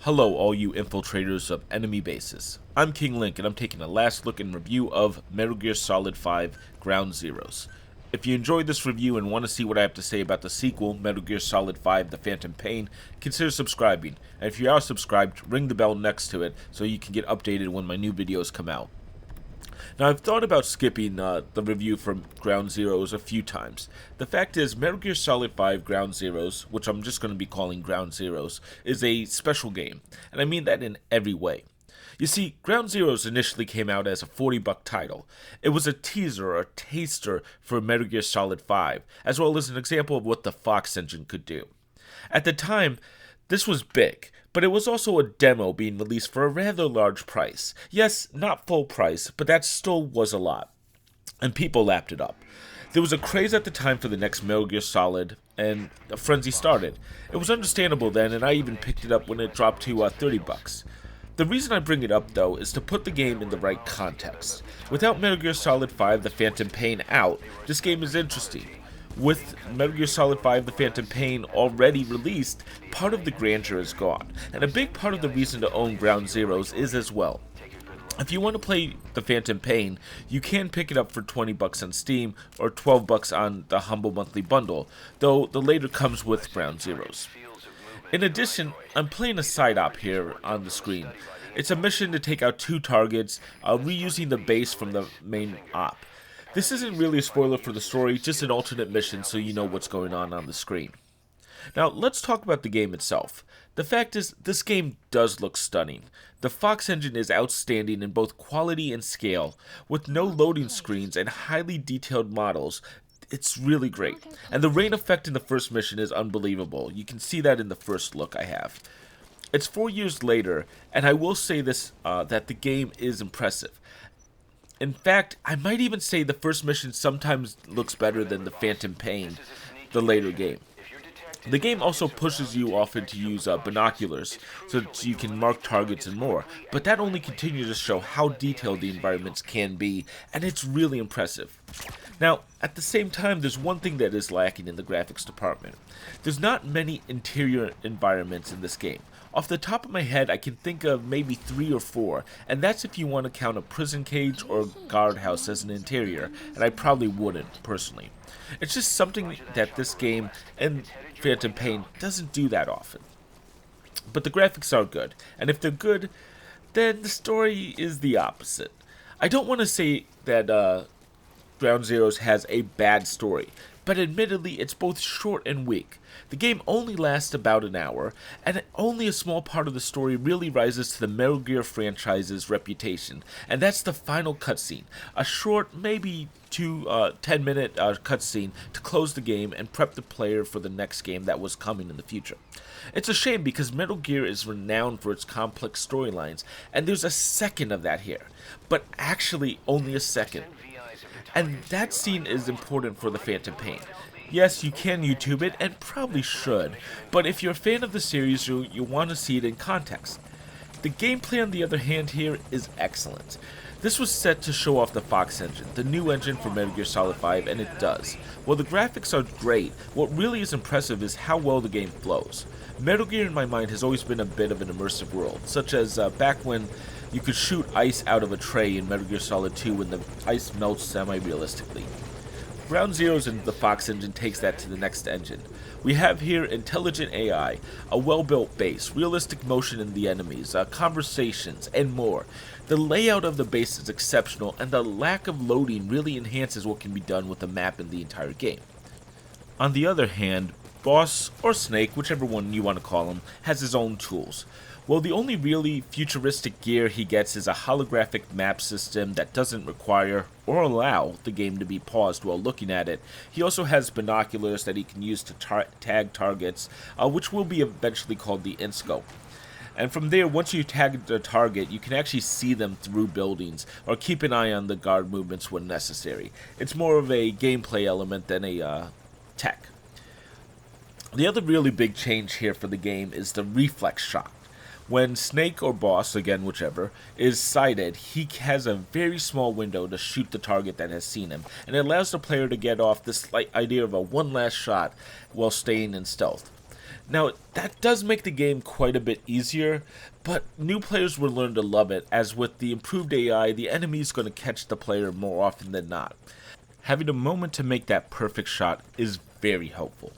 Hello all you infiltrators of enemy bases. I'm King Link and I'm taking a last look and review of Metal Gear Solid 5 Ground Zeroes. If you enjoyed this review and want to see what I have to say about the sequel, Metal Gear Solid 5 The Phantom Pain, consider subscribing. And if you are subscribed, ring the bell next to it so you can get updated when my new videos come out. Now, I've thought about skipping the review from Ground Zeroes a few times. The fact is, Metal Gear Solid 5 Ground Zeroes, which I'm just going to be calling Ground Zeroes, is a special game, and I mean that in every way. You see, Ground Zeroes initially came out as a $40 title. It was a teaser or a taster for Metal Gear Solid 5, as well as an example of what the Fox engine could do. At the time, this was big, but it was also a demo being released for a rather large price. Yes, not full price, but that still was a lot. And people lapped it up. There was a craze at the time for the next Metal Gear Solid, and a frenzy started. It was understandable then, and I even picked it up when it dropped to $30. The reason I bring it up, though, is to put the game in the right context. Without Metal Gear Solid 5 The Phantom Pain out, this game is interesting. With Metal Gear Solid 5 The Phantom Pain already released, part of the grandeur is gone, and a big part of the reason to own Ground Zeroes is as well. If you want to play The Phantom Pain, you can pick it up for $20 on Steam or $12 on the Humble Monthly Bundle, though the later comes with Ground Zeroes. In addition, I'm playing a side op here on the screen. It's a mission to take out 2 targets, reusing the base from the main op. This isn't really a spoiler for the story, just an alternate mission so you know what's going on the screen. Now, let's talk about the game itself. The fact is, this game does look stunning. The Fox engine is outstanding in both quality and scale. With no loading screens and highly detailed models, it's really great. And the rain effect in the first mission is unbelievable. You can see that in the first look I have. It's 4 years later, and I will say this, that the game is impressive. In fact, I might even say the first mission sometimes looks better than the Phantom Pain, the later game. The game also pushes you often to use binoculars so that you can mark targets and more, but that only continues to show how detailed the environments can be, and it's really impressive. Now, at the same time, there's one thing that is lacking in the graphics department. There's not many interior environments in this game. Off the top of my head, I can think of maybe 3 or 4, and that's if you want to count a prison cage or a guardhouse as an interior, and I probably wouldn't, personally. It's just something that this game and Phantom Pain doesn't do that often. But the graphics are good, and if they're good, then the story is the opposite. I don't want to say that Ground Zeroes has a bad story, but admittedly it's both short and weak. The game only lasts about an hour, and only a small part of the story really rises to the Metal Gear franchise's reputation, and that's the final cutscene, a short, maybe 10-minute cutscene to close the game and prep the player for the next game that was coming in the future. It's a shame because Metal Gear is renowned for its complex storylines, and there's a second of that here, but actually only a second. And that scene is important for the Phantom Pain. Yes, you can YouTube it, and probably should, but if you're a fan of the series, you want to see it in context. The gameplay, on the other hand, here is excellent. This was set to show off the Fox engine, the new engine for Metal Gear Solid 5, and it does. While the graphics are great, what really is impressive is how well the game flows. Metal Gear, in my mind, has always been a bit of an immersive world, such as back when you could shoot ice out of a tray in Metal Gear Solid 2 when the ice melts semi-realistically. Ground Zeroes and the Fox engine takes that to the next engine. We have here intelligent AI, a well-built base, realistic motion in the enemies, conversations, and more. The layout of the base is exceptional, and the lack of loading really enhances what can be done with the map in the entire game. On the other hand, Boss, or Snake, whichever one you want to call him, has his own tools. Well, the only really futuristic gear he gets is a holographic map system that doesn't require or allow the game to be paused while looking at it. He also has binoculars that he can use to tag targets, which will be eventually called the in-scope. And from there, once you tag the target, you can actually see them through buildings, or keep an eye on the guard movements when necessary. It's more of a gameplay element than a tech. The other really big change here for the game is the reflex shot. When Snake or Boss, again whichever, is sighted, he has a very small window to shoot the target that has seen him, and it allows the player to get off this slight idea of a one last shot while staying in stealth. Now, that does make the game quite a bit easier, but new players will learn to love it, as with the improved AI, the enemy is going to catch the player more often than not. Having a moment to make that perfect shot is very helpful.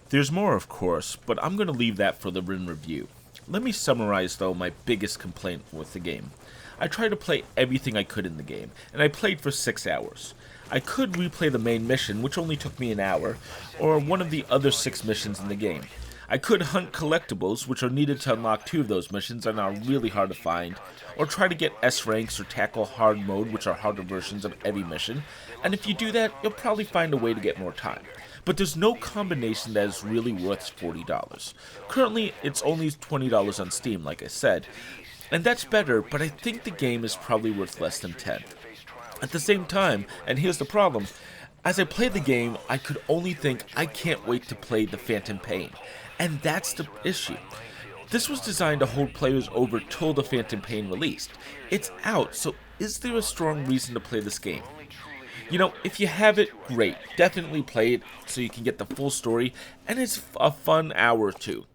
There's more, of course, but I'm going to leave that for the in review. Let me summarize, though, my biggest complaint with the game. I tried to play everything I could in the game, and I played for 6 hours. I could replay the main mission, which only took me an hour, or one of the other 6 missions in the game. I could hunt collectibles, which are needed to unlock 2 of those missions and are really hard to find, or try to get S ranks or tackle hard mode, which are harder versions of every mission, and if you do that, you'll probably find a way to get more time. But there's no combination that is really worth $40. Currently, it's only $20 on Steam, like I said, and that's better, but I think the game is probably worth less than $10. At the same time, and here's the problem, as I played the game, I could only think I can't wait to play the Phantom Pain, and that's the issue. This was designed to hold players over till the Phantom Pain released. It's out, so is there a strong reason to play this game? You know, if you have it, great. Definitely play it so you can get the full story, and it's a fun hour or two.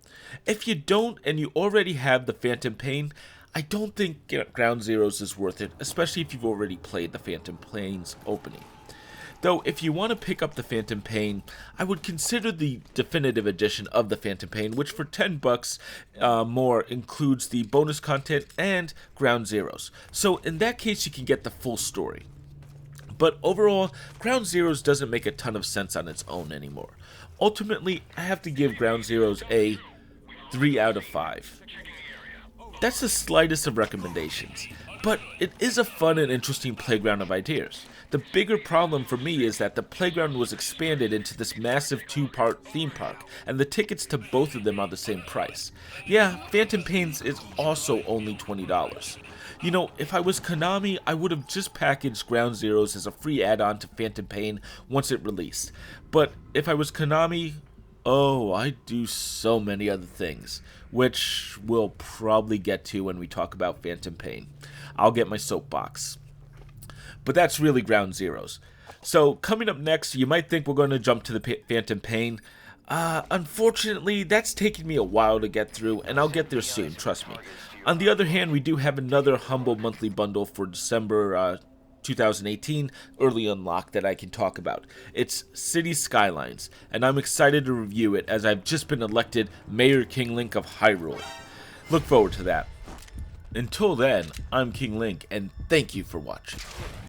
If you don't, and you already have the Phantom Pain, I don't think Ground Zeroes is worth it, especially if you've already played the Phantom Pain's opening. Though, if you want to pick up the Phantom Pain, I would consider the definitive edition of the Phantom Pain, which for $10 more includes the bonus content and Ground Zeroes. So in that case, you can get the full story. But overall, Ground Zeroes doesn't make a ton of sense on its own anymore. Ultimately, I have to give Ground Zeroes a 3 out of 5. That's the slightest of recommendations, but it is a fun and interesting playground of ideas. The bigger problem for me is that the playground was expanded into this massive 2-part theme park, and the tickets to both of them are the same price. Yeah, Phantom Pains is also only $20. You know, if I was Konami, I would have just packaged Ground Zeroes as a free add-on to Phantom Pain once it released. But if I was Konami, oh, I do so many other things, which we'll probably get to when we talk about Phantom Pain. I'll get my soapbox. But that's really Ground Zeroes. So coming up next, you might think we're going to jump to the Phantom Pain. Unfortunately, that's taken me a while to get through, and I'll get there soon, trust me. On the other hand, we do have another humble monthly bundle for December 2018 early unlock that I can talk about. It's City Skylines, and I'm excited to review it as I've just been elected Mayor King Link of Hyrule. Look forward to that. Until then, I'm King Link, and thank you for watching.